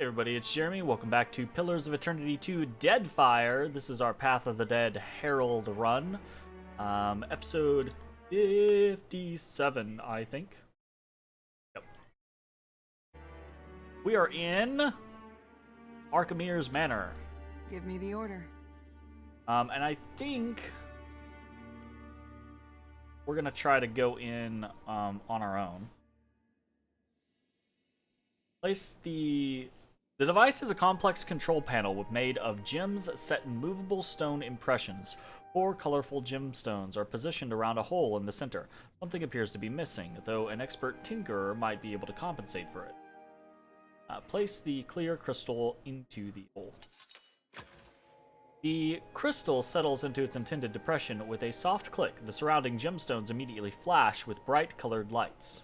Everybody, it's Jeremy. Welcome back to Pillars of Eternity 2 Deadfire. This is our Path of the Dead Herald run. Episode 57, I think. Yep. We are in Archimere's Manor. Give me the order. And I think we're going to try to go in on our own. Place the device is a complex control panel made of gems set in movable stone impressions. 4 colorful gemstones are positioned around a hole in the center. Something appears to be missing, though an expert tinkerer might be able to compensate for it. Place the clear crystal into the hole. The crystal settles into its intended depression with a soft click. The surrounding gemstones immediately flash with bright colored lights.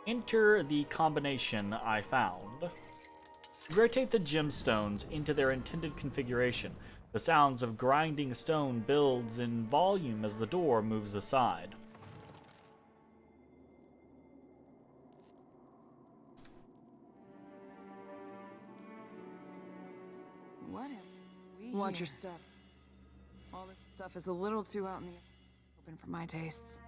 Enter the combination I found. Rotate the gemstones into their intended configuration. The sounds of grinding stone builds in volume as the door moves aside. What have we Watch your step. All this stuff is a little too out in the open for my tastes.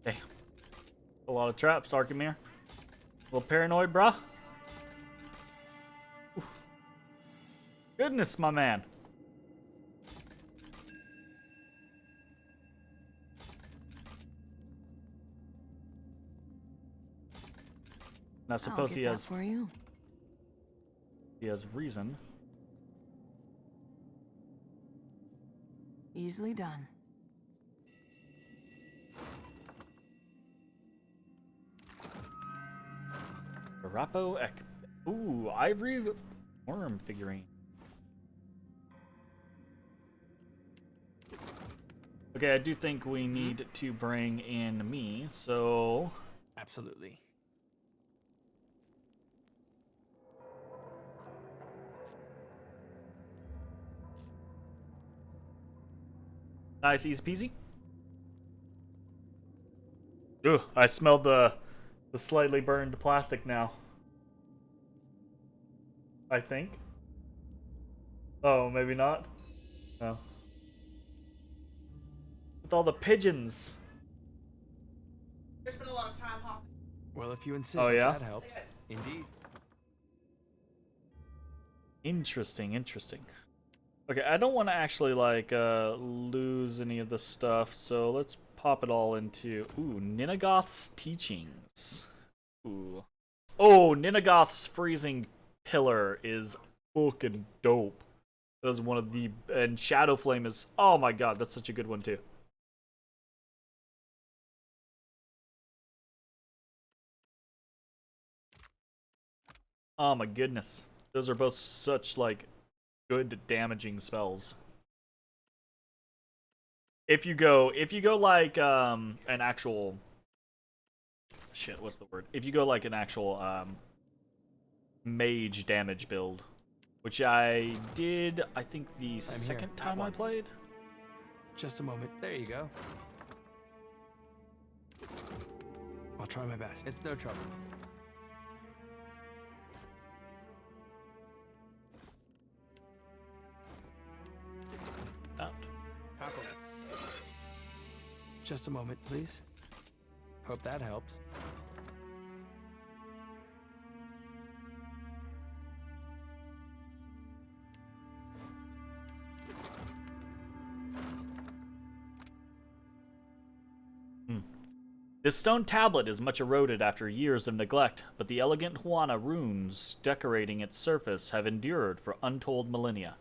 Hey, a lot of traps, Archimere. A little paranoid, bruh. Oof. Goodness, my man. And I suppose he has for you. He has reason. Easily done. Berath. Ooh, ivory worm figurine. Okay, I do think we need to bring in me, so... Absolutely. Nice, easy peasy. Ooh, I smelled the slightly burned plastic now. I think. Oh, maybe not. No. With all the pigeons. There's been a lot of time hopping. Well, if you insist, Oh, yeah? that helps. Indeed. Interesting, interesting. Okay, I don't want to actually, like, lose any of this stuff, so let's pop it all into... Ooh, Ninnagoth's teachings. Ooh. Oh, Ninnagoth's freezing pillar is fucking dope. That is one of the... And Shadowflame is... Oh my god, that's such a good one, too. Oh my goodness. Those are both such, like, good damaging spells. If you go like, an actual... Shit, what's the word? If you go like an actual, mage damage build, which I did, I think the second time I played. Just a moment. There you go. I'll try my best. It's no trouble. Out. Tackle it. Just a moment, please. Hope that helps. This stone tablet is much eroded after years of neglect, but the elegant Huana runes decorating its surface have endured for untold millennia.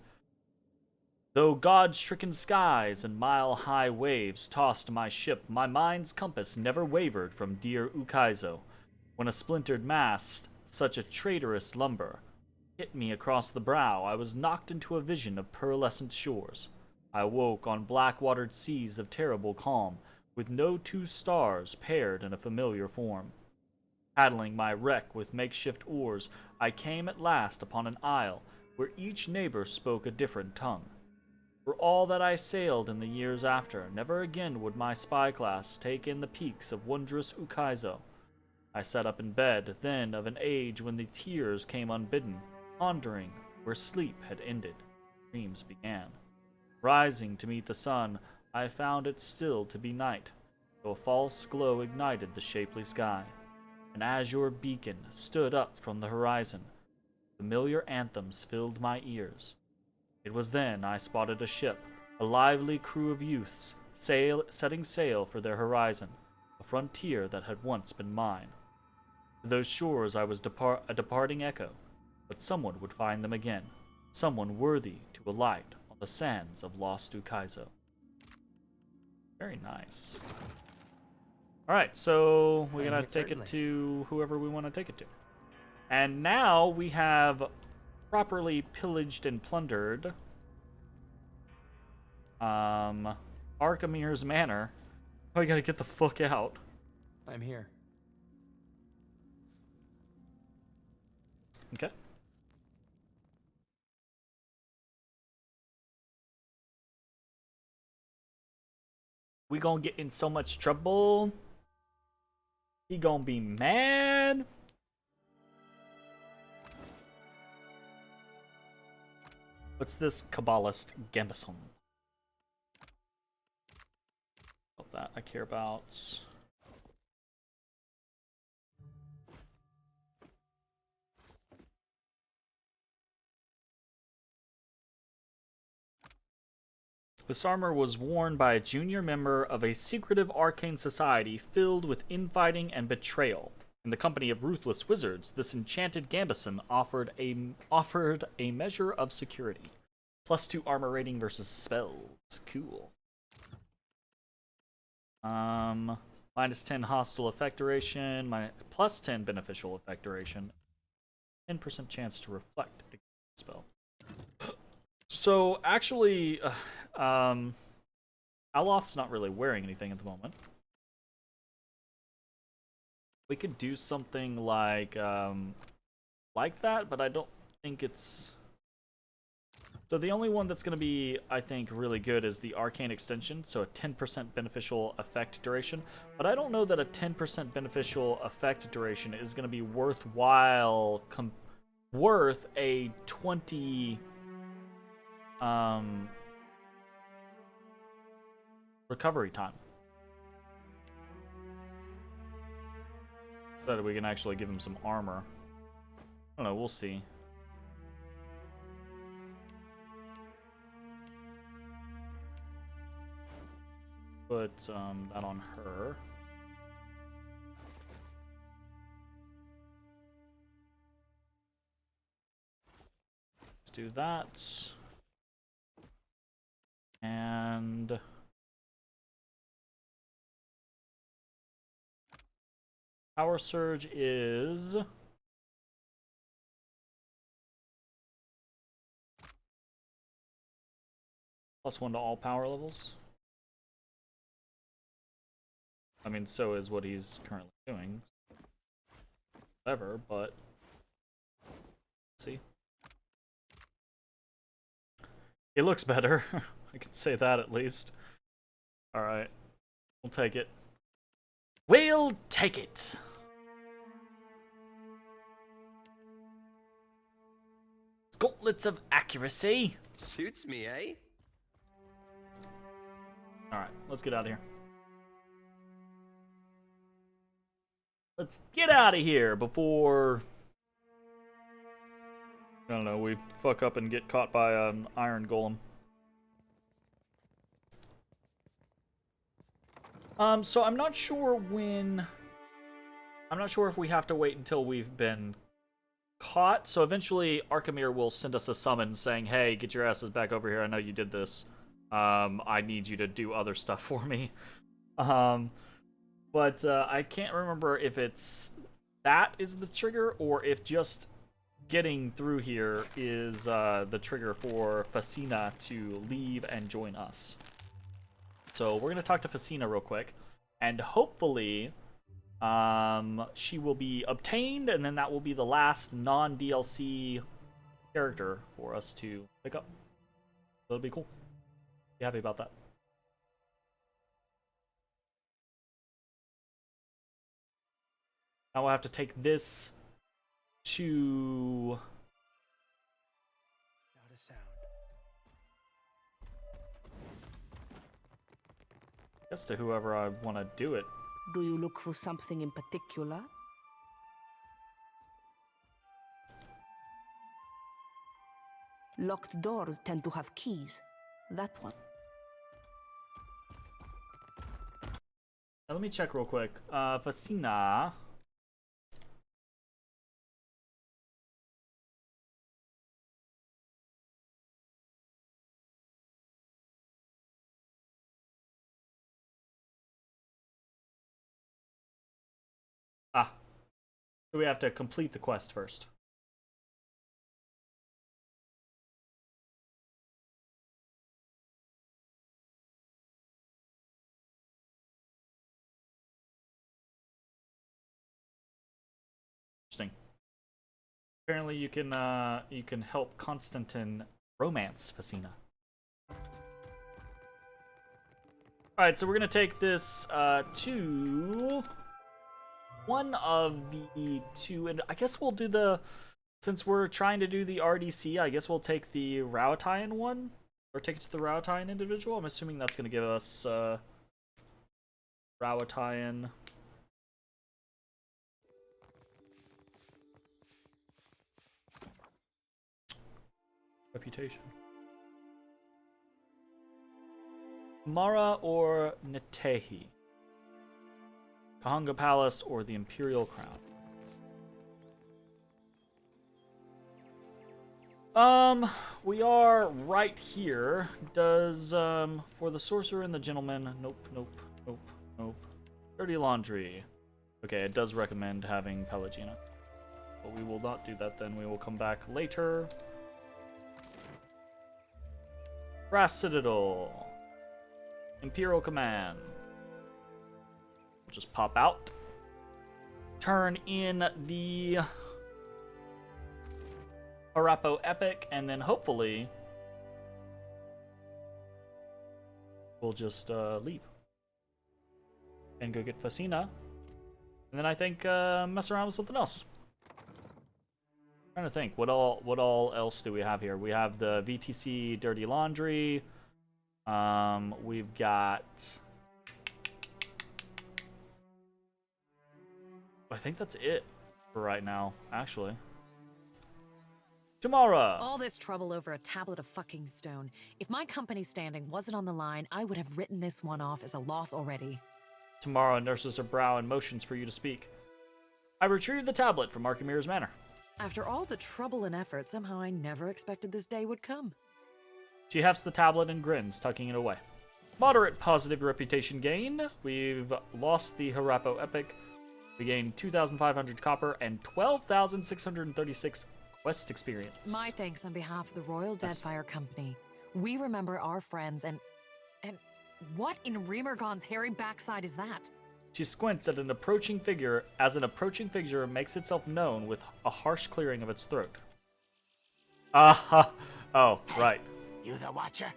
Though God-stricken skies and mile-high waves tossed my ship, my mind's compass never wavered from dear Ukaizo. When a splintered mast, such a traitorous lumber, hit me across the brow, I was knocked into a vision of pearlescent shores. I awoke on black-watered seas of terrible calm, with no 2 stars paired in a familiar form. Paddling my wreck with makeshift oars, I came at last upon an isle where each neighbor spoke a different tongue. For all that I sailed in the years after, never again would my spyglass take in the peaks of wondrous Ukaizo. I sat up in bed, then of an age when the tears came unbidden, pondering where sleep had ended, dreams began. Rising to meet the sun, I found it still to be night, though a false glow ignited the shapely sky. An azure beacon stood up from the horizon. Familiar anthems filled my ears. It was then I spotted a ship, a lively crew of youths, setting sail for their horizon, a frontier that had once been mine. To those shores I was a departing echo, but someone would find them again, someone worthy to alight on the sands of lost Ukaizo. Very nice. Alright, so we're gonna take it to whoever we want to take it to. And now we have properly pillaged and plundered Arkamir's manor. Oh, we gotta get the fuck out. I'm here. Okay. We gonna get in so much trouble. He gonna be mad. What's this Kabbalist Gambison? That I care about. This armor was worn by a junior member of a secretive arcane society filled with infighting and betrayal. In the company of ruthless wizards, this enchanted Gambison offered a measure of security. +2 armor rating versus spells. Cool. -10 hostile effect duration, +10 beneficial effect duration, 10% chance to reflect against the spell. So actually, Aloth's not really wearing anything at the moment. We could do something like that, but I don't think it's. So the only one that's going to be, I think, really good is the Arcane Extension, so a 10% beneficial effect duration. But I don't know that a 10% beneficial effect duration is going to be worthwhile, worth a 20 recovery time. So that we can actually give him some armor. I don't know, we'll see. Put that on her. Let's do that. And Power Surge is +1 to all power levels. I mean, so is what he's currently doing. Whatever, but see. It looks better. I can say that at least. Alright. We'll take it. We'll take it! Gauntlets of accuracy. Suits me, eh? Alright, let's get out of here. Let's get out of here before, I don't know, we fuck up and get caught by an iron golem. So I'm not sure if we have to wait until we've been caught. So eventually Arkamir will send us a summon saying, hey, get your asses back over here. I know you did this. I need you to do other stuff for me. But I can't remember if it's that is the trigger or if just getting through here is the trigger for Facina to leave and join us. So we're going to talk to Facina real quick, and hopefully she will be obtained, and then that will be the last non-DLC character for us to pick up. That'll be cool. Be happy about that. Now I have to take this to... Not a sound. I guess to whoever I want to do it. Do you look for something in particular? Locked doors tend to have keys. That one. Now, let me check real quick. Fasina. Ah. So we have to complete the quest first. Interesting. Apparently you can help Constantine romance Fasina. Alright, so we're gonna take this to one of the two, and I guess we'll do the, since we're trying to do the RDC, I guess we'll take the Rauatayan one, or take it to the Rauatayan individual. I'm assuming that's gonna give us Rauatayan. Reputation. Mara or Netehi? Kahanga Palace or the Imperial Crown? We are right here. Does, for the Sorcerer and the Gentleman, nope. Dirty Laundry. Okay, it does recommend having Pelagina. But we will not do that then. We will come back later. Brass Citadel. Imperial Command. We'll just pop out. Turn in the Arapo Epic, and then hopefully we'll just leave. And go get Fasina. And then I think mess around with something else. I'm trying to think, what all else do we have here? We have the VTC Dirty Laundry. We've got, I think that's it for right now, actually. Tamara! All this trouble over a tablet of fucking stone. If my company's standing wasn't on the line, I would have written this one off as a loss already. Tamara nurses her brow and motions for you to speak. I retrieved the tablet from Archimir's Manor. After all the trouble and effort, somehow I never expected this day would come. She hefts the tablet and grins, tucking it away. Moderate positive reputation gain. We've lost the Harapo Epic. We gained 2,500 copper and 12,636 quest experience. My thanks on behalf of the Royal Deadfire Company. We remember our friends and what in Remergon's hairy backside is that? She squints at an approaching figure as an approaching figure makes itself known with a harsh clearing of its throat. Oh, right. You the Watcher?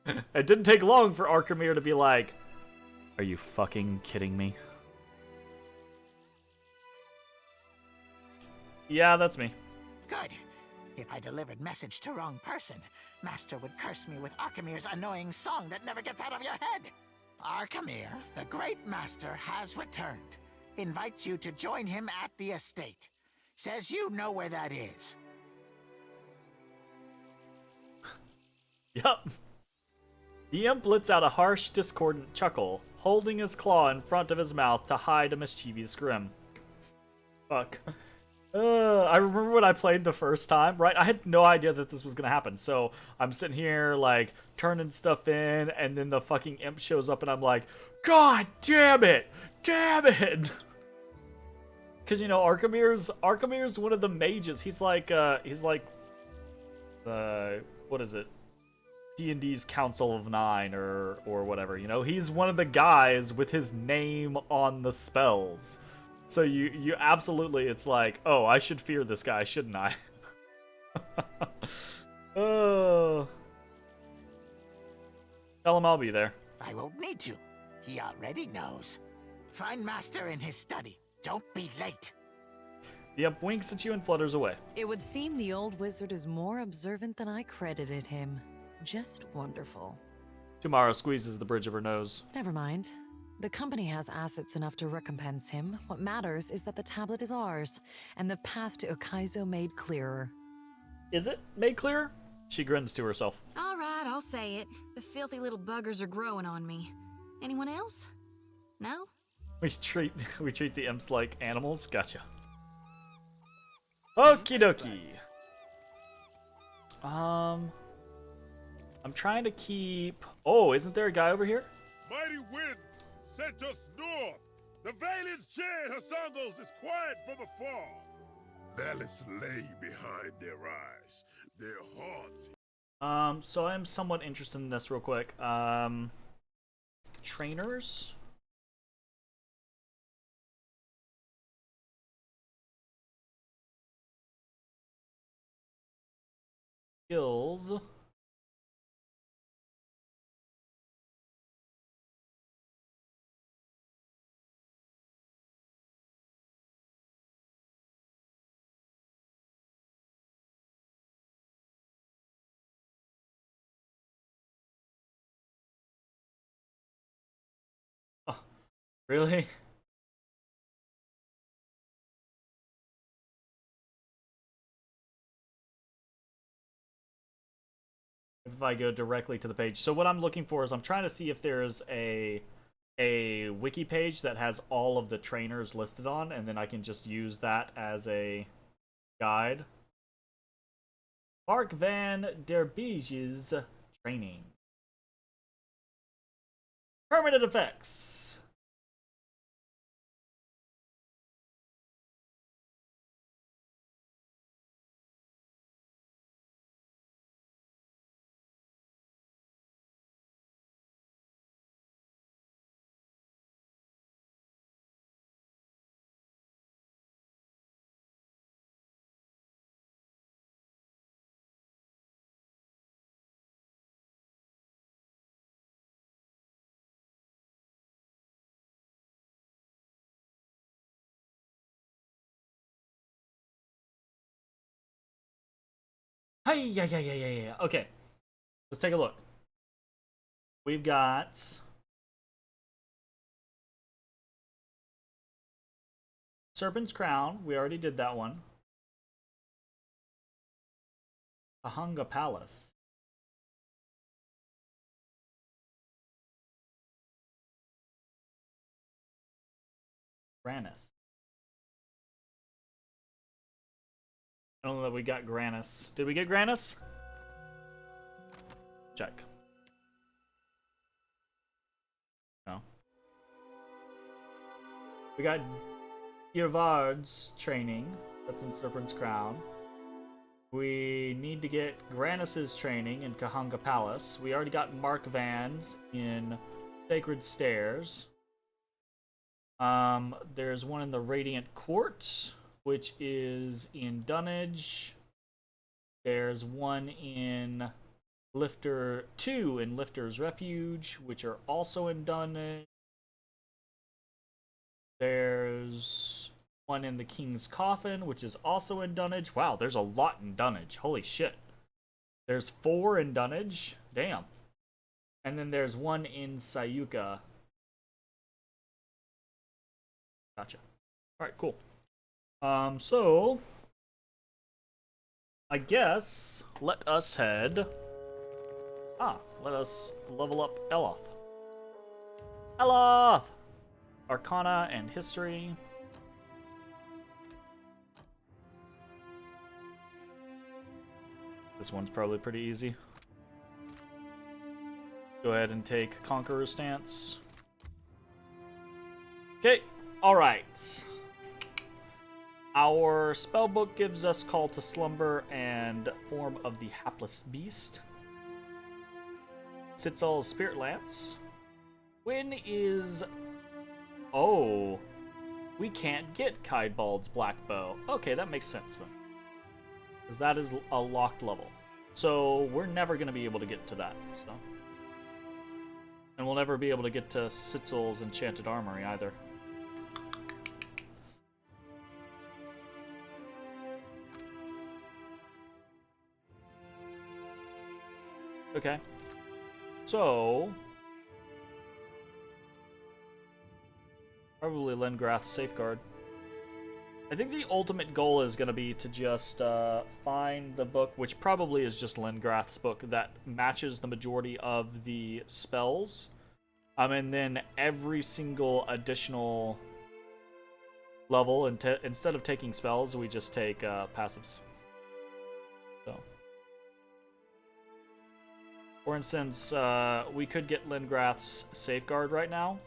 It didn't take long for Archimir to be like, are you fucking kidding me? Yeah, that's me. Good. If I delivered message to wrong person, Master would curse me with Archimir's annoying song that never gets out of your head. Archimir, the great master, has returned. Invites you to join him at the estate. Says you know where that is. Yup. The imp lets out a harsh, discordant chuckle, holding his claw in front of his mouth to hide a mischievous grin. Fuck. I remember when I played the first time, right? I had no idea that this was gonna happen. So I'm sitting here, like, turning stuff in, and then the fucking imp shows up, and I'm like, God damn it! Damn it! Because, you know, Archimir's one of the mages. He's like, what is it? D&D's Council of Nine, or whatever, you know? He's one of the guys with his name on the spells. So you absolutely, it's like, oh, I should fear this guy, shouldn't I? Oh. Tell him I'll be there. I won't need to. He already knows. Find Master in his study. Don't be late. The imp winks at you and flutters away. It would seem the old wizard is more observant than I credited him. Just wonderful. Tamara squeezes the bridge of her nose. Never mind. The company has assets enough to recompense him. What matters is that the tablet is ours, and the path to Okaizo made clearer. Is it made clearer? She grins to herself. All right, I'll say it. The filthy little buggers are growing on me. Anyone else? No? We treat the imps like animals? Gotcha. Okie dokie. I'm trying to keep... Oh, isn't there a guy over here? Mighty winds sent us north. The Valen's chain has sound those disquiet from afar. Malice lay behind their eyes, their hearts. So I'm somewhat interested in this real quick. Trainers? Skills. Oh, really? If I go directly to the page. So what I'm looking for is I'm trying to see if there's a wiki page that has all of the trainers listed on, and then I can just use that as a guide. Mark van der Beege's training. Permanent effects. Hey, yeah. Okay. Let's take a look. We've got Serpent's Crown. We already did that one. Kahanga Palace. Granis. I don't know that we got Granis. Did we get Granis? Check. No. We got Girvard's training. That's in Serpent's Crown. We need to get Granis's training in Kahanga Palace. We already got Mark Van's in Sacred Stairs. There's one in the Radiant Court, which is in Dunnage. There's one in Lifter 2 in Lifter's Refuge, which are also in Dunnage. There's one in the King's Coffin, which is also in Dunnage. Wow, there's a lot in Dunnage. Holy shit. There's 4 in Dunnage. Damn. And then there's one in Sayuka. Gotcha. Alright, cool. So I guess let us head. Let us level up Eloth. Eloth! Arcana and History. This one's probably pretty easy. Go ahead and take Conqueror stance. Okay, alright. Our spellbook gives us Call to Slumber and Form of the Hapless Beast. Sitzal's Spirit Lance. When is... Oh, we can't get Kaidbald's Black Bow. Okay, that makes sense then. Because that is a locked level. So we're never going to be able to get to that. So And we'll never be able to get to Sitzel's Enchanted Armory either. Okay. So... probably Lengrath's Safeguard. I think the ultimate goal is going to be to just find the book, which probably is just Lengrath's book, that matches the majority of the spells. And then every single additional level, instead of taking spells, we just take passives. So, for instance, we could get Lengrath's Safeguard right now.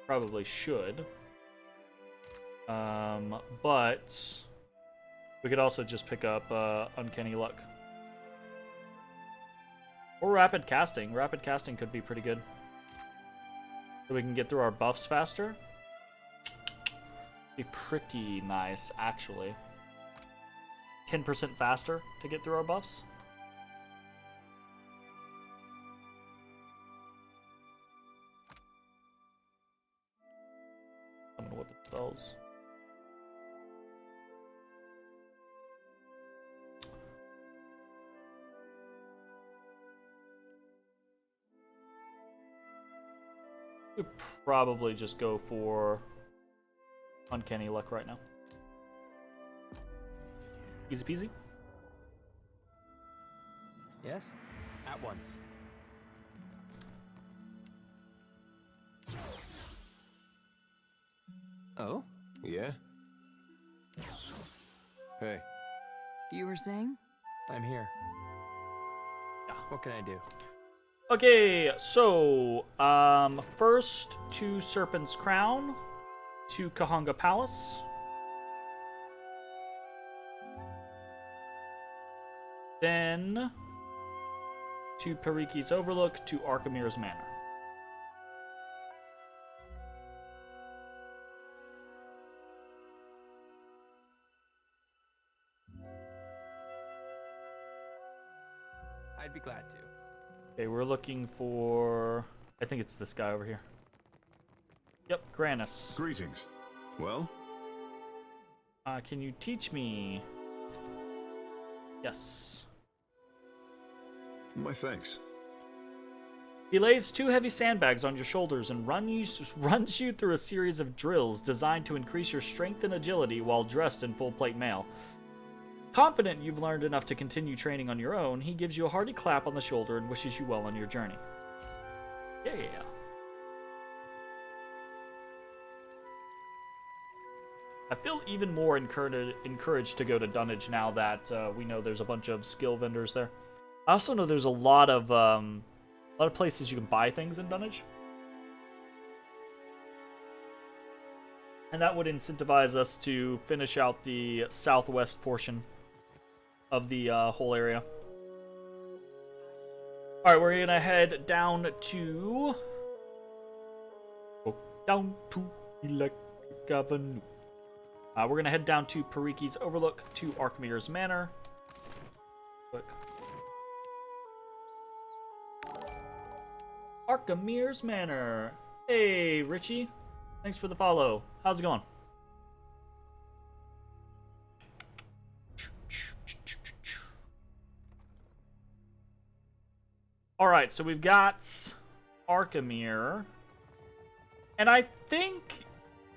Probably should. But we could also just pick up Uncanny Luck. Or Rapid Casting. Rapid Casting could be pretty good. So we can get through our buffs faster. Be pretty nice, actually. 10% faster to get through our buffs. I don't know what the spells. We'd probably just go for Uncanny Luck right now. Easy peasy. Yes? At once. Oh? Yeah? Hey. You were saying? I'm here. What can I do? Okay, so, first to Serpent's Crown, to Kahanga Palace. Then, to Pariki's Overlook, to Archimir's Manor. I'd be glad to. Okay, we're looking for... I think it's this guy over here. Yep, Granis. Greetings. Well? Can you teach me? Yes. My thanks. He lays 2 heavy sandbags on your shoulders and runs you through a series of drills designed to increase your strength and agility while dressed in full plate mail. Confident you've learned enough to continue training on your own, he gives you a hearty clap on the shoulder and wishes you well on your journey. Yeah. I feel even more encouraged to go to Dunnage now that we know there's a bunch of skill vendors there. I also know there's a lot of places you can buy things in Dunnage. And that would incentivize us to finish out the southwest portion of the whole area. Alright, we're gonna head down to... Electric Avenue. We're gonna head down to Pariki's Overlook, to Archimir's Manor. Click. Archimir's Manor. Hey, Richie. Thanks for the follow. How's it going? Alright, so we've got Archimir. And I think,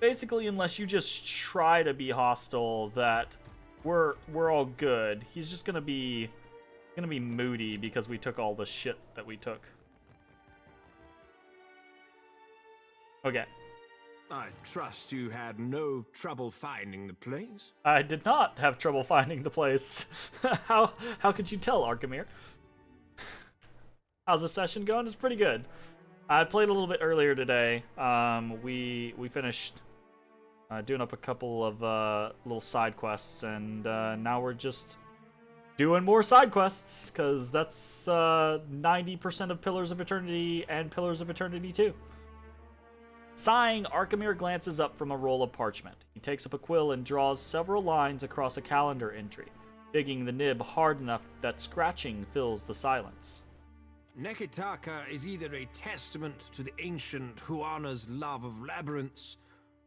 basically, unless you just try to be hostile, that we're all good. He's just gonna be moody because we took all the shit that we took. Okay. I trust you had no trouble finding the place? I did not have trouble finding the place. How could you tell, Archimir? How's the session going? It's pretty good. I played a little bit earlier today. We finished doing up a couple of little side quests, and now we're just doing more side quests, because that's 90% of Pillars of Eternity and Pillars of Eternity 2. Sighing, Archimir glances up from a roll of parchment. He takes up a quill and draws several lines across a calendar entry, digging the nib hard enough that scratching fills the silence. Nekitaka is either a testament to the ancient Huana's love of labyrinths,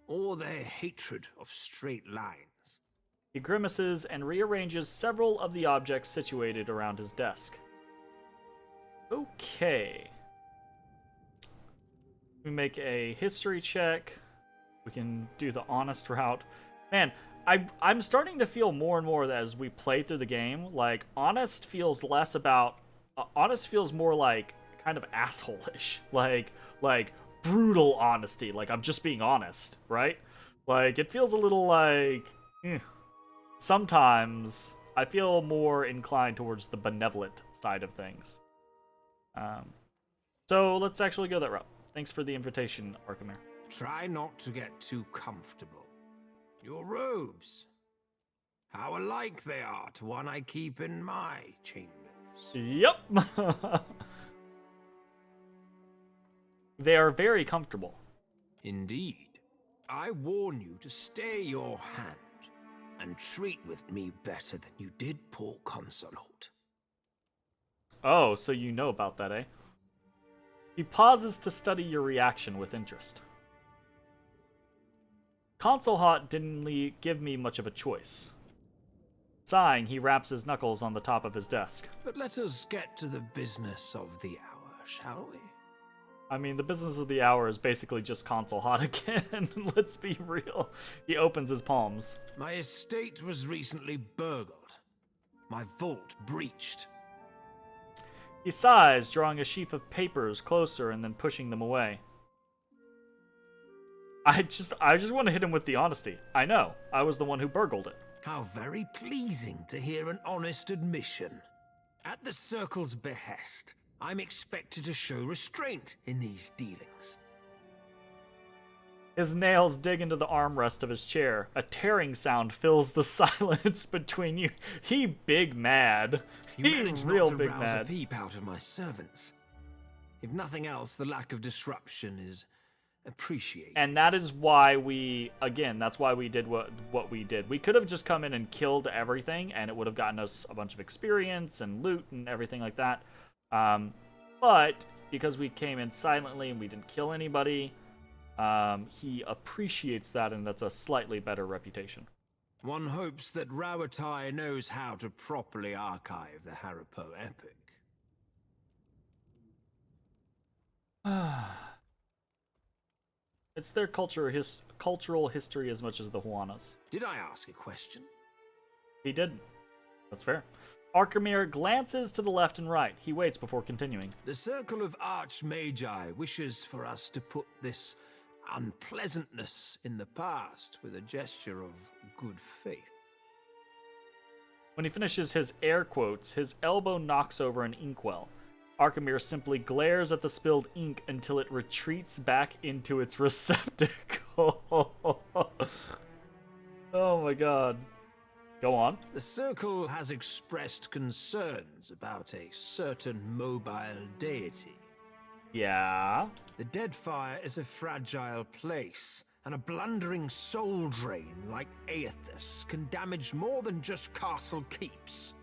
or their hatred of straight lines. He grimaces and rearranges several of the objects situated around his desk. Okay. We make a history check. We can do the honest route. Man, I'm starting to feel more and more that as we play through the game, like, honest feels less about... honest feels more like kind of asshole-ish. Like brutal honesty. Like, I'm just being honest, right? Like, it feels a little like... Sometimes I feel more inclined towards the benevolent side of things. So let's actually go that route. Thanks for the invitation, Arkhamir. Try not to get too comfortable. Your robes. How alike they are to one I keep in my chambers. Yep. They are very comfortable. Indeed. I warn you to stay your hand and treat with me better than you did poor Consulate. Oh, so you know about that, eh? He pauses to study your reaction with interest. Consulate didn't give me much of a choice. Sighing, he raps his knuckles on the top of his desk. But let us get to the business of the hour, shall we? I mean, the business of the hour is basically just Consulate again. Let's be real. He opens his palms. My estate was recently burgled. My vault breached. He sighs, drawing a sheaf of papers closer and then pushing them away. I just want to hit him with the honesty. I know. I was the one who burgled it. How very pleasing to hear an honest admission. At the Circle's behest, I'm expected to show restraint in these dealings. His nails dig into the armrest of his chair. A tearing sound fills the silence between you. He big mad. You He managed real not to big rouse mad. a peep out of my servants. If nothing else, the lack of disruption is appreciated. And that is why that's why we did what we did. We could have just come in and killed everything, and it would have gotten us a bunch of experience and loot and everything like that. But because we came in silently and we didn't kill anybody, he appreciates that, and that's a slightly better reputation. One hopes that Rawatai knows how to properly archive the Harapo epic. It's their cultural history as much as the Huanas. Did I ask a question? He didn't. That's fair. Arkhamir glances to the left and right. He waits before continuing. The Circle of Archmagi wishes for us to put this unpleasantness in the past with a gesture of good faith. When he finishes his air quotes, his elbow knocks over an inkwell. Arkhamir simply glares at the spilled ink until it retreats back into its receptacle. Oh my god. Go on. The Circle has expressed concerns about a certain mobile deity. Yeah? The Deadfire is a fragile place, and a blundering soul drain like Aethys can damage more than just castle keeps.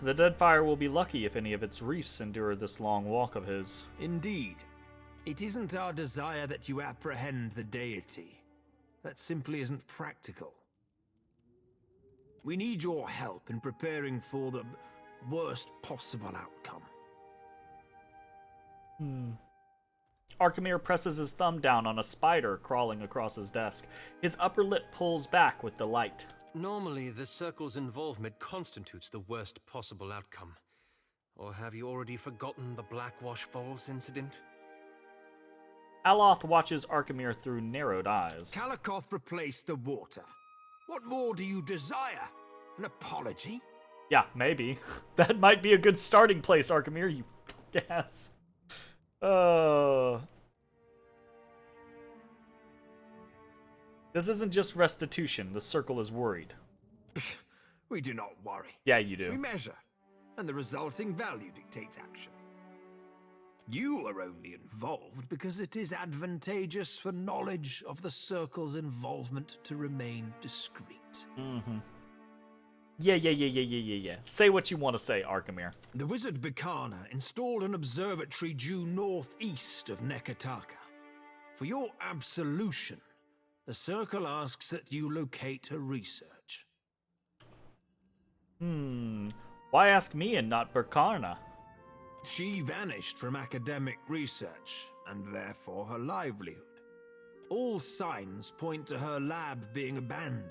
The Deadfire will be lucky if any of its reefs endure this long walk of his. Indeed. It isn't our desire that you apprehend the deity. That simply isn't practical. We need your help in preparing for the worst possible outcome. Arkhamir presses his thumb down on a spider crawling across his desk. His upper lip pulls back with delight. Normally, the Circle's involvement constitutes the worst possible outcome. Or have you already forgotten the Blackwash Falls incident? Aloth watches Arkhamir through narrowed eyes. Kalakoth replaced the water. What more do you desire? An apology? Yeah, maybe. That might be a good starting place, Arkhamir, you ass. This isn't just restitution. The Circle is worried. We do not worry. Yeah, you do. We measure, and the resulting value dictates action. You are only involved because it is advantageous for knowledge of the Circle's involvement to remain discreet. Yeah. Say what you want to say, Arkamir. The wizard Bikana installed an observatory due northeast of Nekataka. For your absolution, the Circle asks that you locate her research. Why ask me and not Berkarna? She vanished from academic research, and therefore her livelihood. All signs point to her lab being abandoned.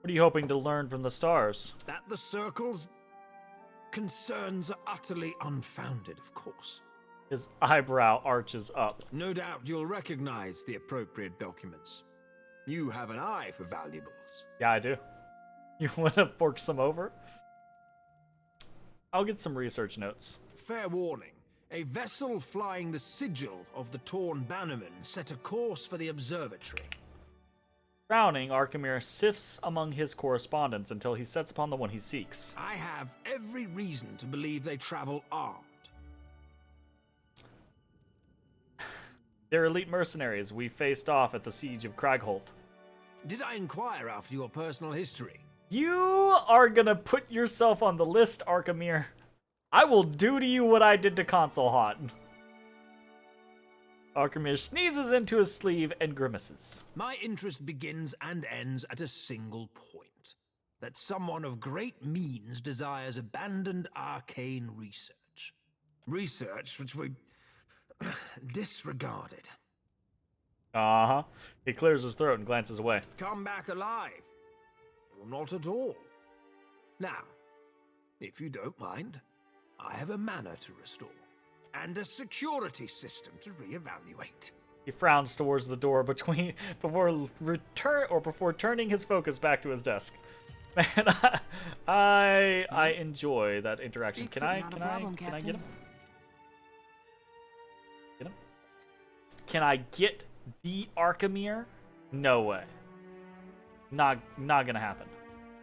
What are you hoping to learn from the stars? That the Circle's concerns are utterly unfounded, of course. His eyebrow arches up. No doubt you'll recognize the appropriate documents. You have an eye for valuables. Yeah, I do. You want to fork some over? I'll get some research notes. Fair warning. A vessel flying the sigil of the Torn Bannerman set a course for the observatory. Frowning, Arkamir sifts among his correspondence until he sets upon the one he seeks. I have every reason to believe they travel armed. They're elite mercenaries we faced off at the siege of Cragholt. Did I inquire after your personal history? You are gonna put yourself on the list, Arkamir. I will do to you what I did to Console Hot. Arkamir sneezes into his sleeve and grimaces. My interest begins and ends at a single point. That someone of great means desires abandoned arcane research. Research which we disregarded. Uh-huh. He clears his throat and glances away. Come back alive. Or not at all. Now, if you don't mind, I have a manor to restore. And a security system to reevaluate. He frowns towards the door before turning his focus back to his desk. Man, I enjoy that interaction. Can I get him? Get him? Can I get the Arkamir? No way. Not gonna happen.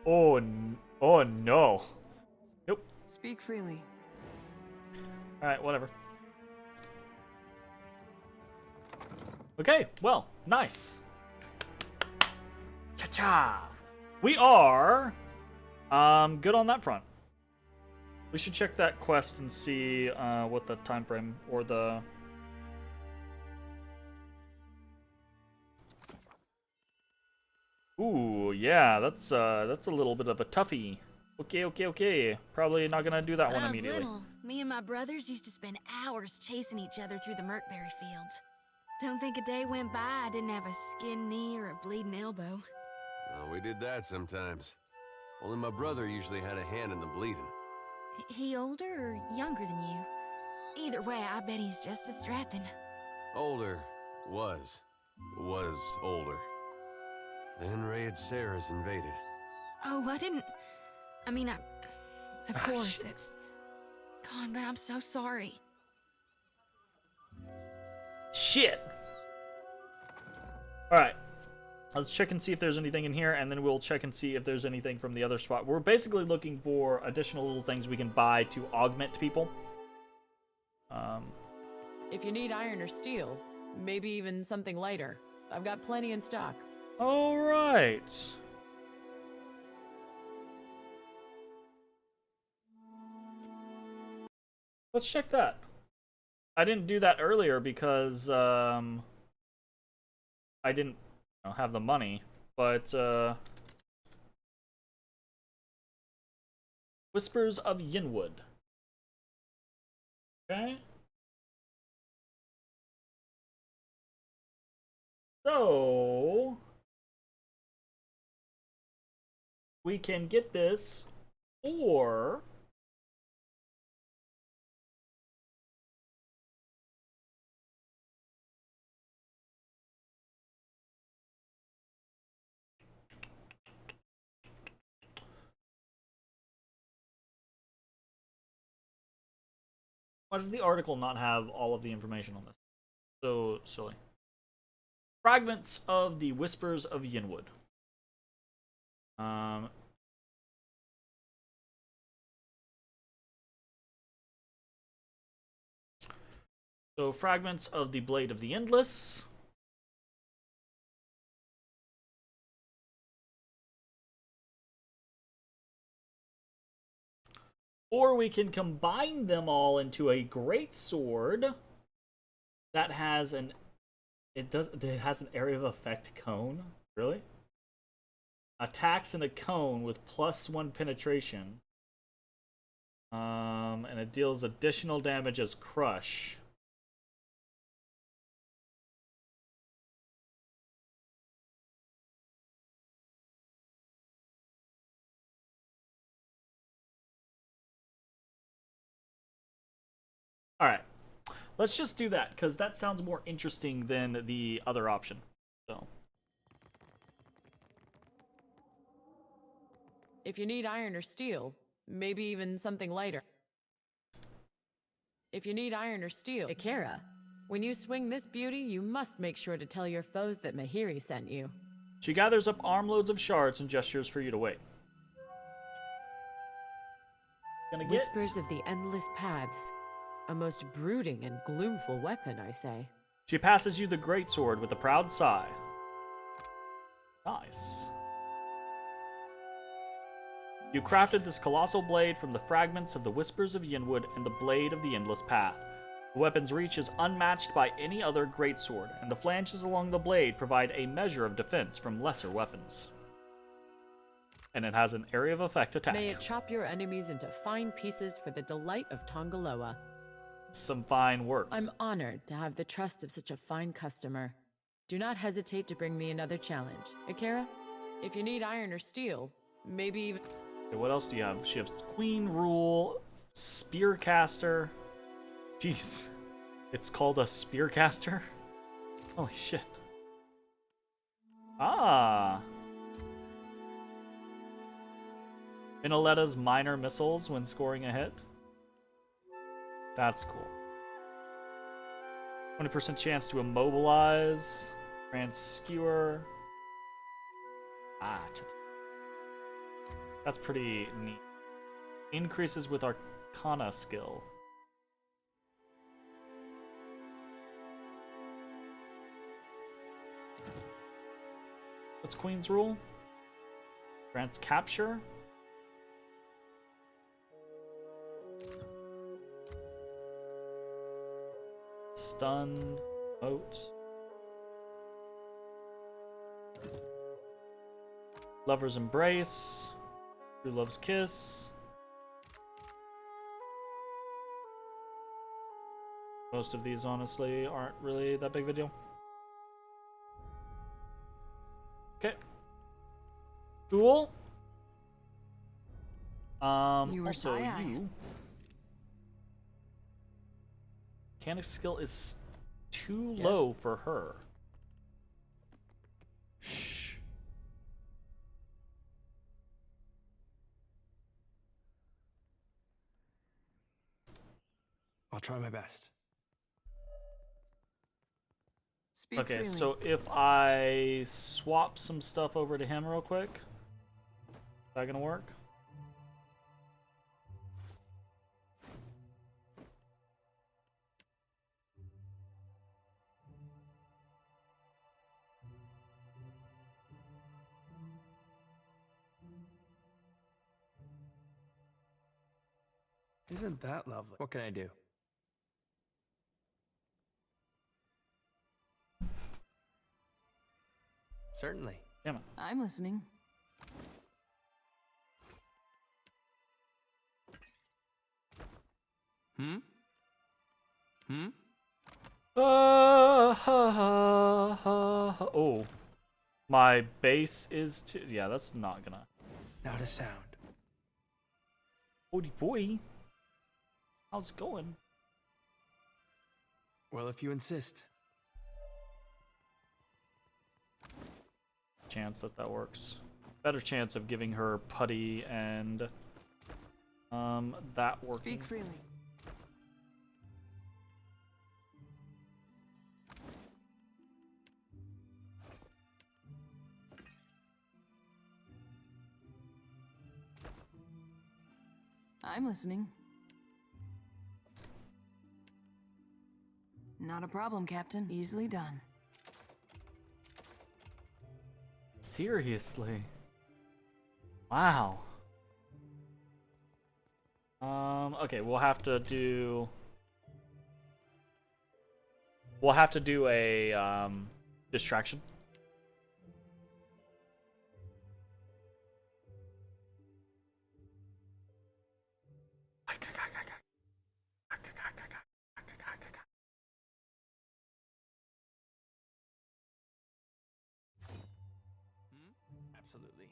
Oh no. Nope. Speak freely. Alright, whatever. Okay, well, nice. Cha-cha! We are good on that front. We should check that quest and see what the time frame or the Ooh, yeah, that's a little bit of a toughie. Okay. Probably not gonna do that one immediately. When I was little, me and my brothers used to spend hours chasing each other through the Merkberry fields. Don't think a day went by I didn't have a skinned knee or a bleeding elbow. Oh, we did that sometimes. Only my brother usually had a hand in the bleeding. He older or younger than you? Either way, I bet he's just as strapping. Older. Was older. Then Raid Sarah's invaded. Oh, of course, that's gone, but I'm so sorry. Shit! Alright. Let's check and see if there's anything in here, and then we'll check and see if there's anything from the other spot. We're basically looking for additional little things we can buy to augment people. If you need iron or steel, maybe even something lighter, I've got plenty in stock. Alright. Let's check that. I didn't do that earlier because I didn't have the money, but Whispers of Yinwood. Okay. So we can get this, or why does the article not have all of the information on this? So silly. Fragments of the Whispers of Yinwood. So fragments of the Blade of the Endless. Or we can combine them all into a great sword that has an it has an area of effect cone. Really? Attacks in a cone with +1 penetration. And it deals additional damage as crush. Alright, let's just do that, because that sounds more interesting than the other option. So, If you need iron or steel, maybe even something lighter. If you need iron or steel, Akira, when you swing this beauty, you must make sure to tell your foes that Mahiri sent you. she gathers up armloads of shards and gestures for you to wait. Gonna get... Whispers of the Endless Paths. A most brooding and gloomful weapon, I say. She passes you the greatsword with a proud sigh. Nice. You crafted this colossal blade from the fragments of the Whispers of Yinwood and the blade of the Endless Path. The weapon's reach is unmatched by any other greatsword, and the flanges along the blade provide a measure of defense from lesser weapons. And it has an area of effect attack. May it chop your enemies into fine pieces for the delight of Tongaloa. Some fine work. I'm honored to have the trust of such a fine customer. Do not hesitate to bring me another challenge. Akira, if you need iron or steel, maybe even... Okay, what else do you have? She has Queen Rule, Spearcaster. Jeez. It's called a Spearcaster? Holy shit. Ah. Inoletta's minor missiles when scoring a hit. That's cool. 20% chance to immobilize. Transkewer. Ah. That's pretty neat. Increases with Arcana skill. What's Queen's Rule? Grants capture. Stunned. Moat. Lover's Embrace. True Love's Kiss. Most of these, honestly, aren't really that big of a deal. Okay. Cool. You were Also, shy-eye. you... Mechanic skill is too low for her. Shh. I'll try my best. Speak Okay, freely. so if I swap some stuff over to him real quick, is that gonna work? Isn't that lovely? What can I do? Certainly. Yeah, man. I'm listening. Hmm? Hmm? Oh. My base is too... Yeah, that's not gonna... Not a sound. Holy boy. How's it going? Well, if you insist. Chance that that works. Better chance of giving her putty and that working. Speak freely. I'm listening. Not a problem, Captain. Easily done. Seriously? Wow. Okay, we'll have to do a distraction. Absolutely.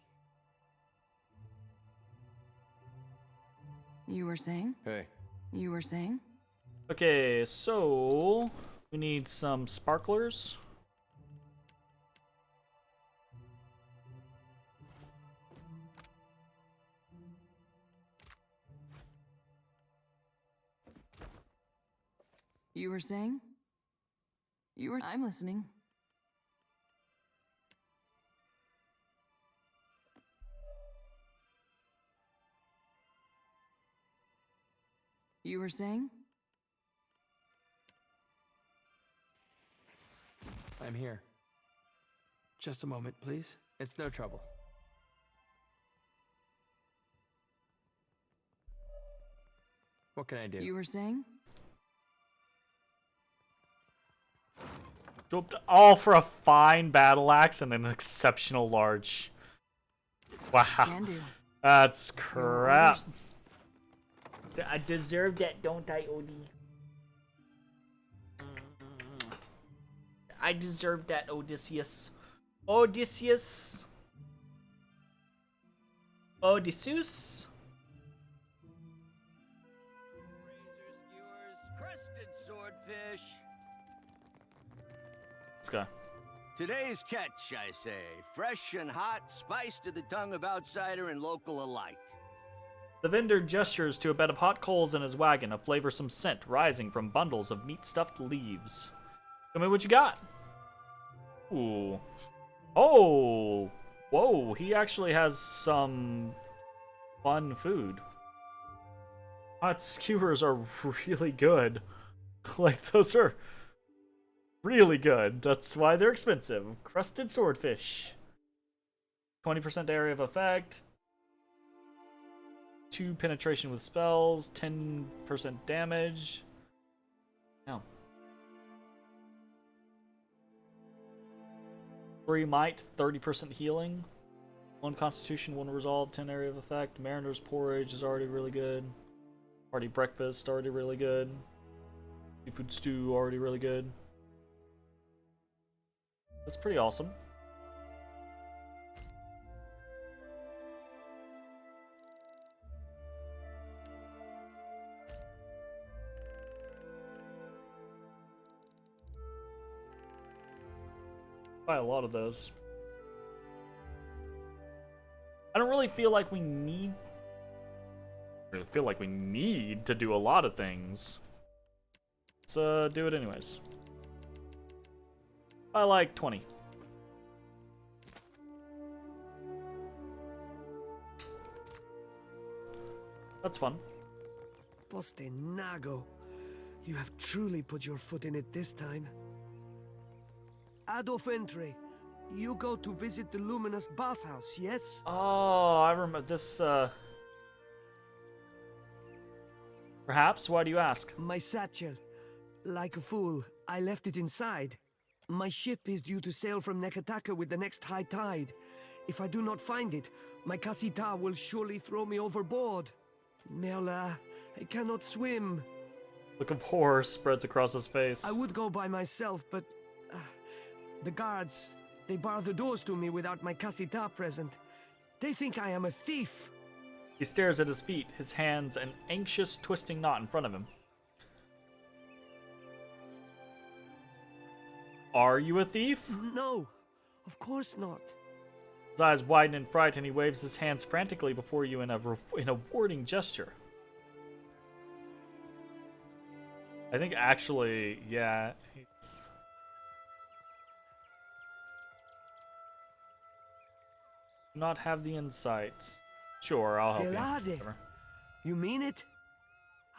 You were saying? Hey. You were saying? Okay, so we need some sparklers. You were saying? You were. I'm listening. You were saying? I'm here. Just a moment, please. It's no trouble. What can I do? You were saying? All for a fine battle axe and an exceptional large. Wow. Can do. That's crap. I deserve that, don't I, Odie? I deserve that, Odysseus. Odysseus. Odysseus. Razor skewers, crusted swordfish. Let's go. Today's catch, I say. Fresh and hot, spiced to the tongue of outsider and local alike. The vendor gestures to a bed of hot coals in his wagon, a flavorsome scent rising from bundles of meat-stuffed leaves. Tell me what you got. Ooh. Oh! Whoa, he actually has some fun food. Hot skewers are really good. Like, those are really good. That's why they're expensive. Crusted swordfish. 20% area of effect. 2 penetration with spells. 10% damage. No. 3 might. 30% healing. 1 constitution, 1 resolve. 10 area of effect. Mariner's porridge is already really good. Hearty breakfast already really good. Seafood stew already really good. That's pretty awesome. Buy a lot of those. I don't really feel like we need. I feel like we need to do a lot of things. Let's do it anyways. I like 20. That's fun. Postenago. You have truly put your foot in it this time. Adolf Entre, you go to visit the luminous bathhouse, yes? Oh, I remember this, Perhaps? Why do you ask? My satchel. Like a fool, I left it inside. My ship is due to sail from Nekataka with the next high tide. If I do not find it, my Kasita will surely throw me overboard. Merla, I cannot swim. Look of horror spreads across his face. I would go by myself, but the guards, they bar the doors to me without my Kasita present. They think I am a thief. He stares at his feet, his hands an anxious, twisting knot in front of him. Are you a thief? No, of course not. His eyes widen in fright and he waves his hands frantically before you in a warning gesture. I think actually, yeah, he's... Not have the insight. Sure, I'll help you. You mean it?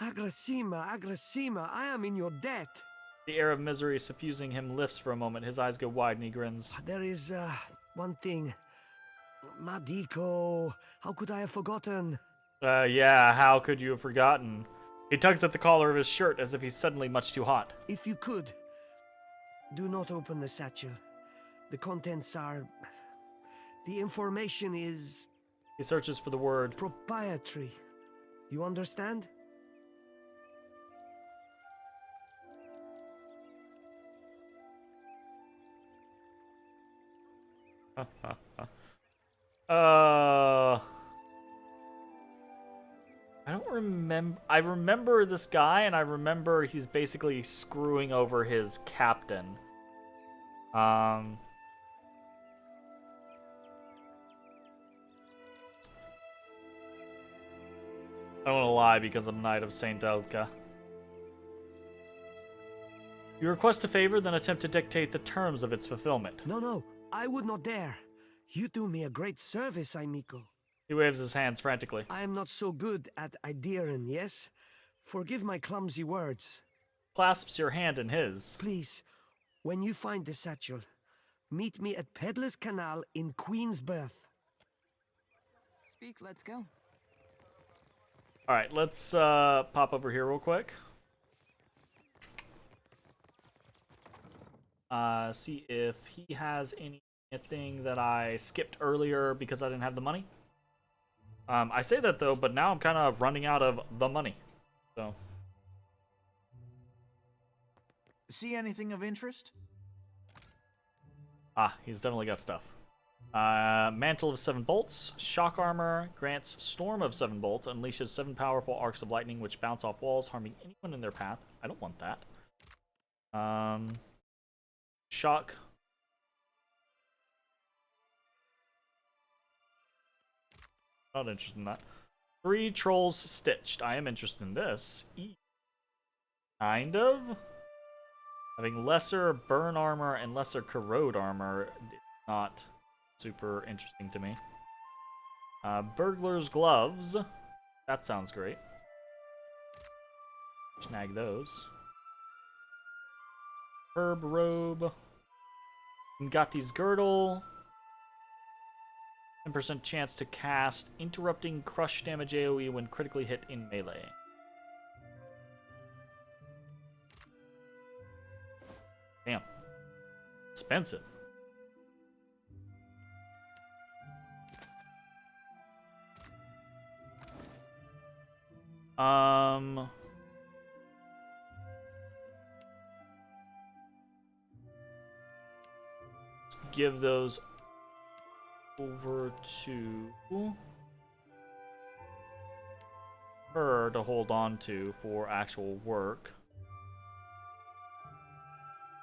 Agrasima, I am in your debt. The air of misery suffusing him lifts for a moment. His eyes go wide and he grins. There is, one thing. Madiko, how could I have forgotten? Yeah, how could you have forgotten? He tugs at the collar of his shirt as if he's suddenly much too hot. If you could, do not open the satchel. The contents are... The information is... He searches for the word proprietary. You understand? I don't remember. I remember this guy, and I remember he's basically screwing over his captain. I don't want to lie because I'm Knight of Saint Elka. You request a favor, then attempt to dictate the terms of its fulfillment. No, I would not dare. You do me a great service, Aimiko. He waves his hands frantically. I am not so good at Ideiren, yes? Forgive my clumsy words. Clasps your hand in his. Please, when you find the satchel, meet me at Peddler's Canal in Queensberth. Speak, let's go. Alright, let's pop over here real quick. See if he has anything that I skipped earlier because I didn't have the money. I say that though, but now I'm kind of running out of the money. So. See anything of interest? Ah, he's definitely got stuff. Mantle of 7 bolts, shock armor, grants Storm of 7 bolts, unleashes 7 powerful arcs of lightning which bounce off walls, harming anyone in their path. I don't want that. Shock. Not interested in that. 3 trolls stitched. I am interested in this. Kind of. Having lesser burn armor and lesser corrode armor is not super interesting to me. Burglar's gloves. That sounds great. Snag those. Herb robe. Ngati's girdle. 10% chance to cast interrupting crush damage AoE when critically hit in melee. Damn. Expensive. Let's give those over to her to hold on to for actual work.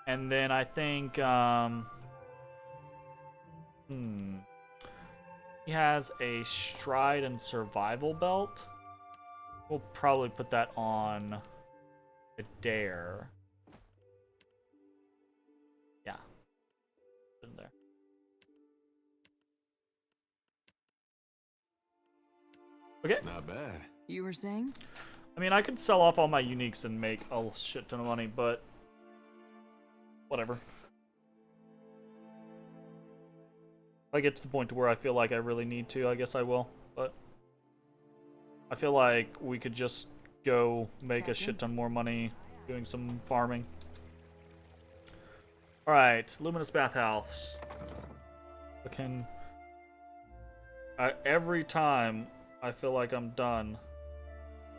And then I think he has a stride and survival belt. We'll probably put that on Adair. Yeah. In there. Okay. Not bad. You were saying? I mean, I could sell off all my uniques and make a shit ton of money, but whatever. If I get to the point to where I feel like I really need to, I guess I will. But I feel like we could just go make a shit ton more money doing some farming. Alright, Luminous Bathhouse. Every time I feel like I'm done,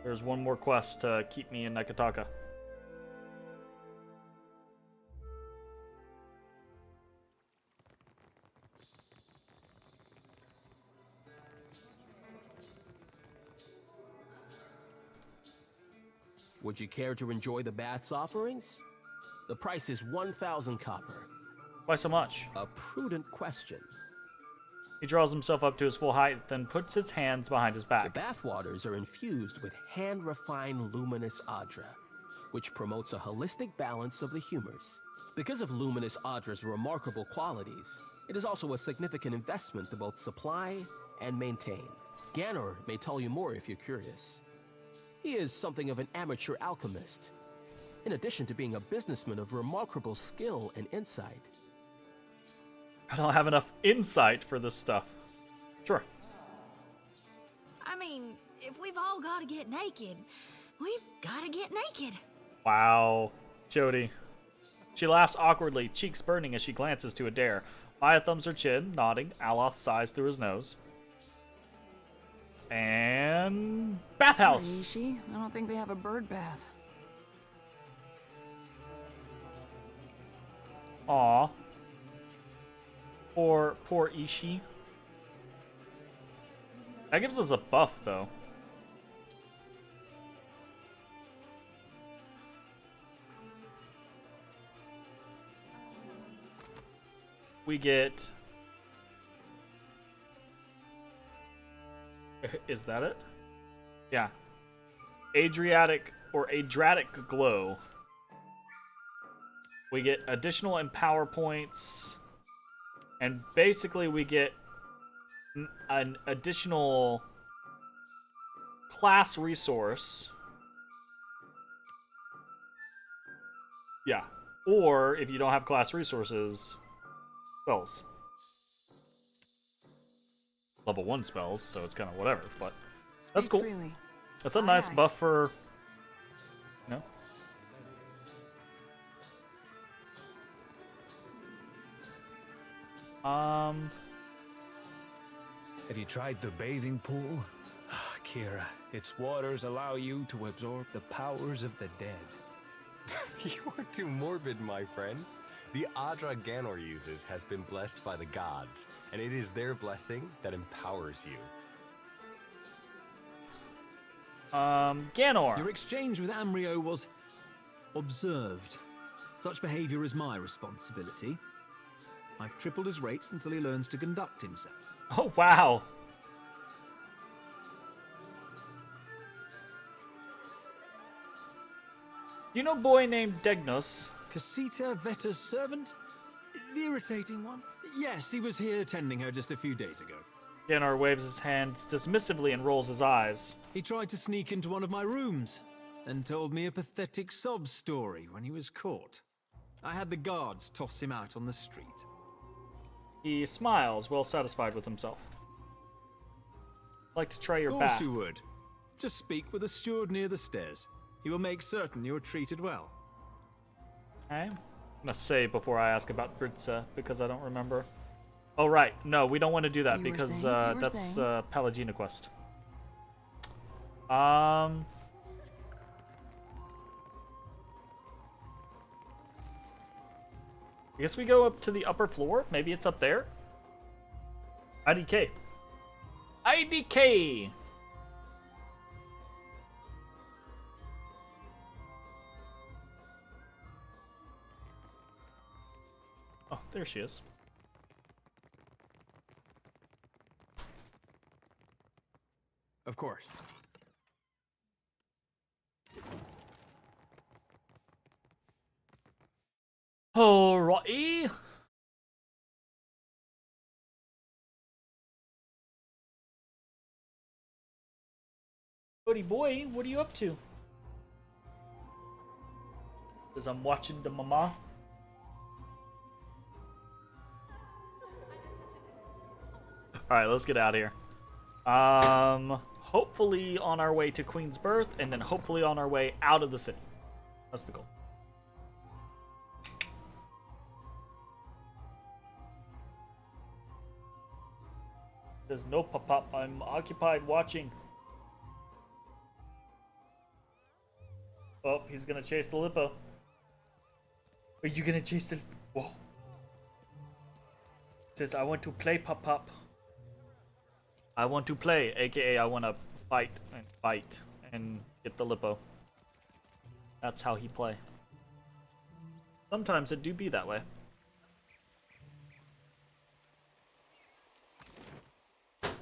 there's one more quest to keep me in Nekataka. Would you care to enjoy the bath's offerings? The price is 1,000 copper. Why so much? A prudent question. He draws himself up to his full height, then puts his hands behind his back. The bathwaters are infused with hand-refined luminous adra, which promotes a holistic balance of the humors. Because of luminous adra's remarkable qualities, it is also a significant investment to both supply and maintain. Ganor may tell you more if you're curious. He is something of an amateur alchemist, in addition to being a businessman of remarkable skill and insight. I don't have enough insight for this stuff. Sure. I mean, if we've all got to get naked, we've got to get naked. Wow. Jody. She laughs awkwardly, cheeks burning as she glances to Adair. Maya thumbs her chin, nodding. Aloth sighs through his nose. And... bathhouse! Rishi, I don't think they have a bird bath. Aw. Poor Ishi. That gives us a buff, though. We get... Is that it? Yeah. Adriatic or Adratic Glow. We get additional empower points. And basically we get an additional class resource. Yeah. Or if you don't have class resources, spells. Level 1 spells, so it's kind of whatever, but that's cool. Freely. That's a nice buff for, you know. Have you tried the bathing pool? Kira, its waters allow you to absorb the powers of the dead. You are too morbid, my friend. The Adra Ganor uses has been blessed by the gods, and it is their blessing that empowers you. Ganor. Your exchange with Amrio was observed. Such behavior is my responsibility. I've tripled his rates until he learns to conduct himself. Oh, wow. You know a boy named Degnos? Casita Vetta's servant? The irritating one? Yes, he was here tending her just a few days ago. Ganor waves his hands dismissively and rolls his eyes. He tried to sneak into one of my rooms and told me a pathetic sob story when he was caught. I had the guards toss him out on the street. He smiles, well satisfied with himself. Like to try your bath. Of course you would. Just speak with the steward near the stairs. He will make certain you are treated well. I'm gonna say before I ask about Britza, because I don't remember. Oh, right. No, we don't want to do that because that's Palagina quest. I guess we go up to the upper floor. Maybe it's up there. IDK. IDK! Oh, there she is. Of course. Alrighty. Buddy boy, what are you up to? Because I'm watching the mama. Alright, let's get out of here. Hopefully on our way to Queen's Birth, and then hopefully on our way out of the city. That's the goal. There's no pop-up. I'm occupied watching. Oh, he's gonna chase the Lippo. Are you gonna chase the... Whoa. Says, I want to play pop-up. I want to play, aka I want to fight and get the Lippo. That's how he play. Sometimes it do be that way.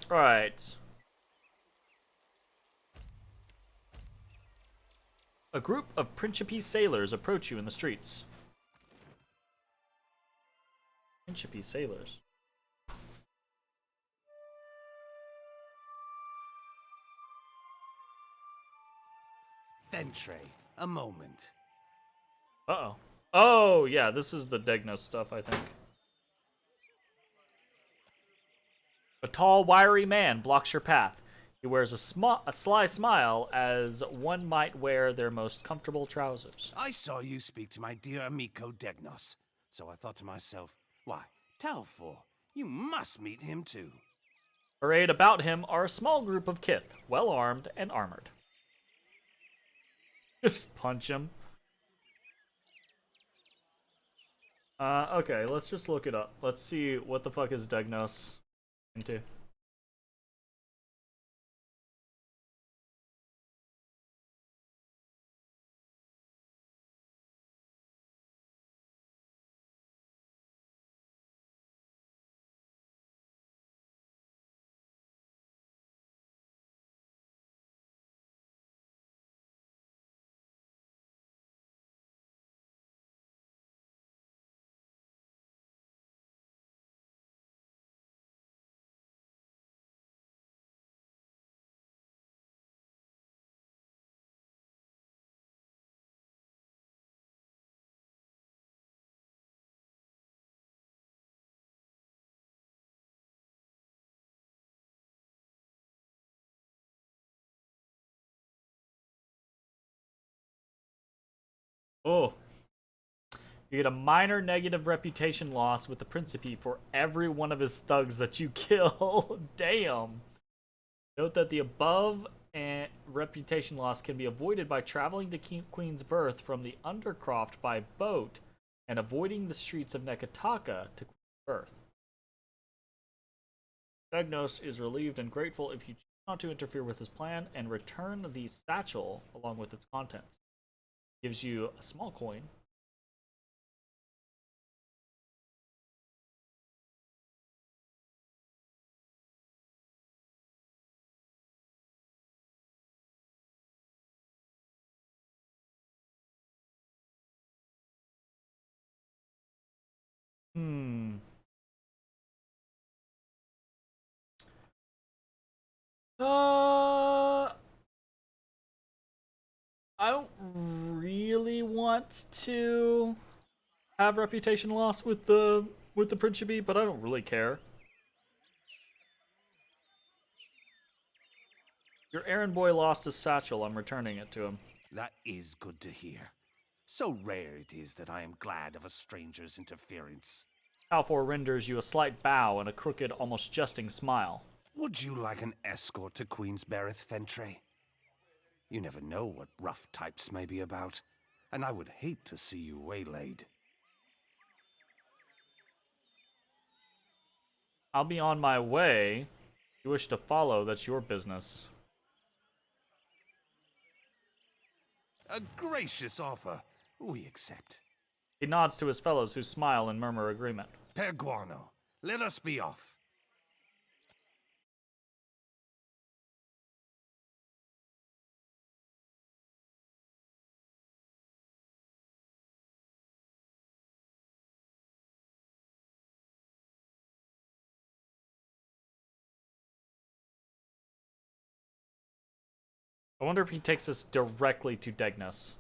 Right. A group of Principe sailors approach you in the streets. Principe sailors. Ventre, a moment. Uh-oh. Oh, yeah, this is the Degnos stuff, I think. A tall, wiry man blocks your path. He wears a sly smile, as one might wear their most comfortable trousers. I saw you speak to my dear amico Degnos, so I thought to myself, why, Telfor, you must meet him too. Arrayed about him are a small group of kith, well armed and armored. Just punch him. Okay, let's just look it up. Let's see what the fuck is Degnos into. Oh. You get a minor negative reputation loss with the Principe for every one of his thugs that you kill. Damn. Note that the above reputation loss can be avoided by traveling to Queen's Birth from the Undercroft by boat and avoiding the streets of Nekataka to Queen's Birth. Degnos is relieved and grateful if you choose not to interfere with his plan and return the satchel along with its contents. Gives you a small coin. I don't really want to have reputation loss with the Principe, but I don't really care. Your errand boy lost his satchel. I'm returning it to him. That is good to hear. So rare it is that I am glad of a stranger's interference. Baldur renders you a slight bow and a crooked, almost jesting smile. Would you like an escort to Queen's Berath, Fentre? You never know what rough types may be about, and I would hate to see you waylaid. I'll be on my way. If you wish to follow, that's your business. A gracious offer. We accept. He nods to his fellows, who smile and murmur agreement. Per Guano, let us be off. I wonder if he takes us directly to Degnos.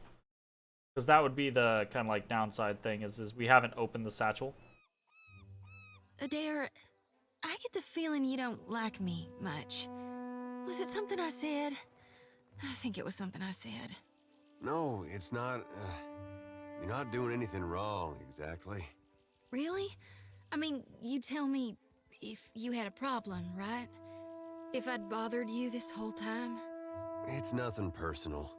Because that would be the kind of like downside thing, is we haven't opened the satchel. Adair, I get the feeling you don't like me much. Was it something I said? I think it was something I said. No, it's not. You're not doing anything wrong, exactly. Really? I mean, you tell me if you had a problem, right? If I'd bothered you this whole time? It's nothing personal.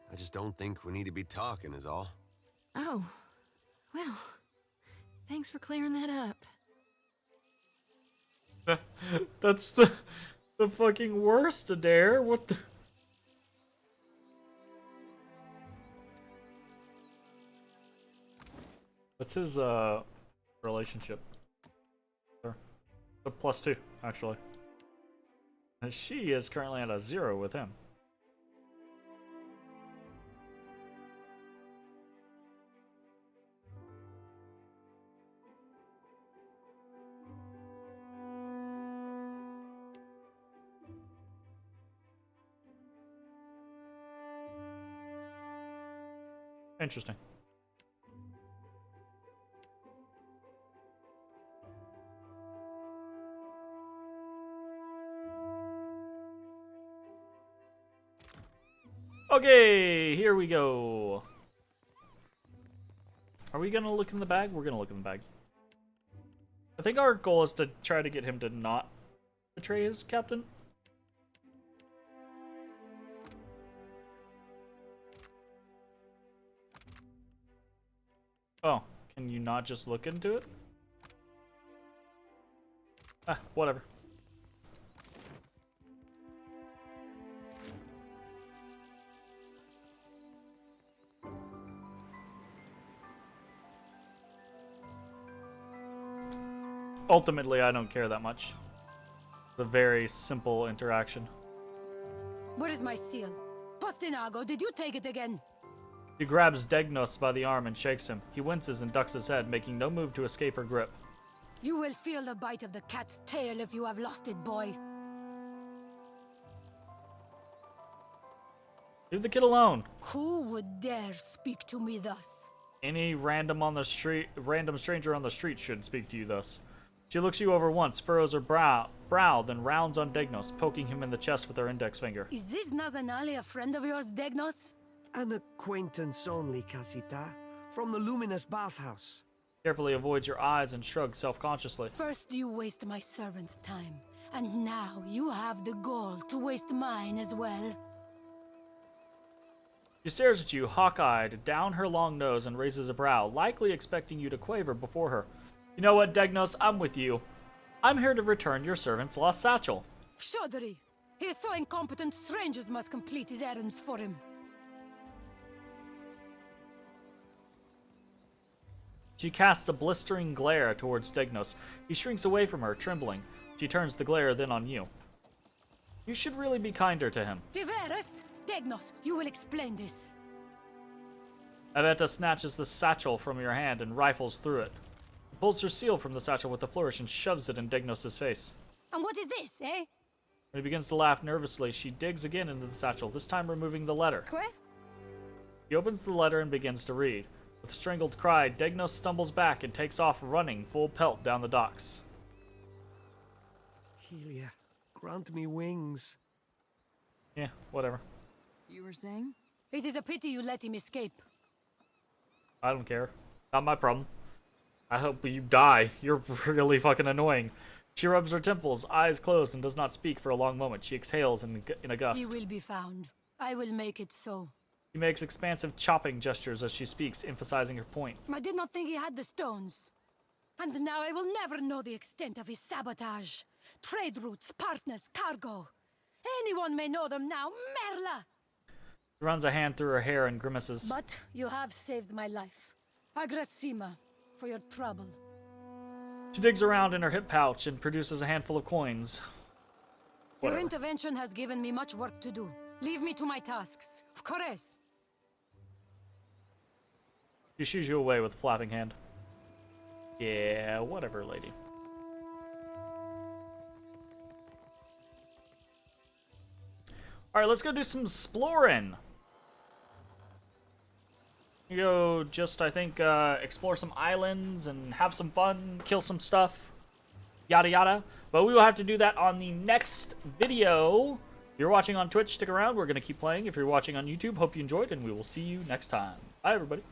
I just don't think we need to be talking is all. Oh, well, thanks for clearing that up. That's the fucking worst, Adair. What the... What's his, relationship? A +2, actually. And she is currently at a 0 with him. Interesting. Okay, here we go. Are we gonna look in the bag? We're gonna look in the bag. I think our goal is to try to get him to not betray his captain. Oh, can you not just look into it? Ah, whatever. Ultimately, I don't care that much. It's a very simple interaction. Where is my seal? Postinago, did you take it again? She grabs Degnos by the arm and shakes him. He winces and ducks his head, making no move to escape her grip. You will feel the bite of the cat's tail if you have lost it, boy. Leave the kid alone. Who would dare speak to me thus? Any random stranger on the street shouldn't speak to you thus. She looks you over once, furrows her brow, then rounds on Degnos, poking him in the chest with her index finger. Is this Nazanali a friend of yours, Degnos? An acquaintance only, Casita. From the luminous bathhouse. Carefully avoids your eyes and shrugs self-consciously. First you waste my servant's time, and now you have the gall to waste mine as well. She stares at you, hawk-eyed, down her long nose and raises a brow, likely expecting you to quaver before her. You know what, Degnos? I'm with you. I'm here to return your servant's lost satchel. Chaudhry! He is so incompetent, strangers must complete his errands for him. She casts a blistering glare towards Degnos. He shrinks away from her, trembling. She turns the glare then on you. You should really be kinder to him. Tiveras! Degnos, you will explain this. Aveta snatches the satchel from your hand and rifles through it. Pulls her seal from the satchel with a flourish and shoves it in Degnos' face. And what is this, eh? When he begins to laugh nervously, she digs again into the satchel, this time removing the letter. Que? He opens the letter and begins to read. With a strangled cry, Degnos stumbles back and takes off running full pelt down the docks. Helia, grant me wings. Yeah, whatever. You were saying? It is a pity you let him escape. I don't care. Not my problem. I hope you die. You're really fucking annoying. She rubs her temples, eyes closed, and does not speak for a long moment. She exhales in a gust. He will be found. I will make it so. She makes expansive chopping gestures as she speaks, emphasizing her point. I did not think he had the stones. And now I will never know the extent of his sabotage. Trade routes, partners, cargo. Anyone may know them now. Merla! She runs a hand through her hair and grimaces. But you have saved my life. Agrasima, for your trouble. She digs around in her hip pouch and produces a handful of coins. Your intervention has given me much work to do. Leave me to my tasks. Of course. She shoos you away with a flapping hand. Yeah, whatever, lady. Alright, let's go do some exploring. You go just, I think, explore some islands and have some fun, kill some stuff, yada yada. But we will have to do that on the next video. If you're watching on Twitch, stick around. We're going to keep playing. If you're watching on YouTube, hope you enjoyed, and we will see you next time. Bye, everybody.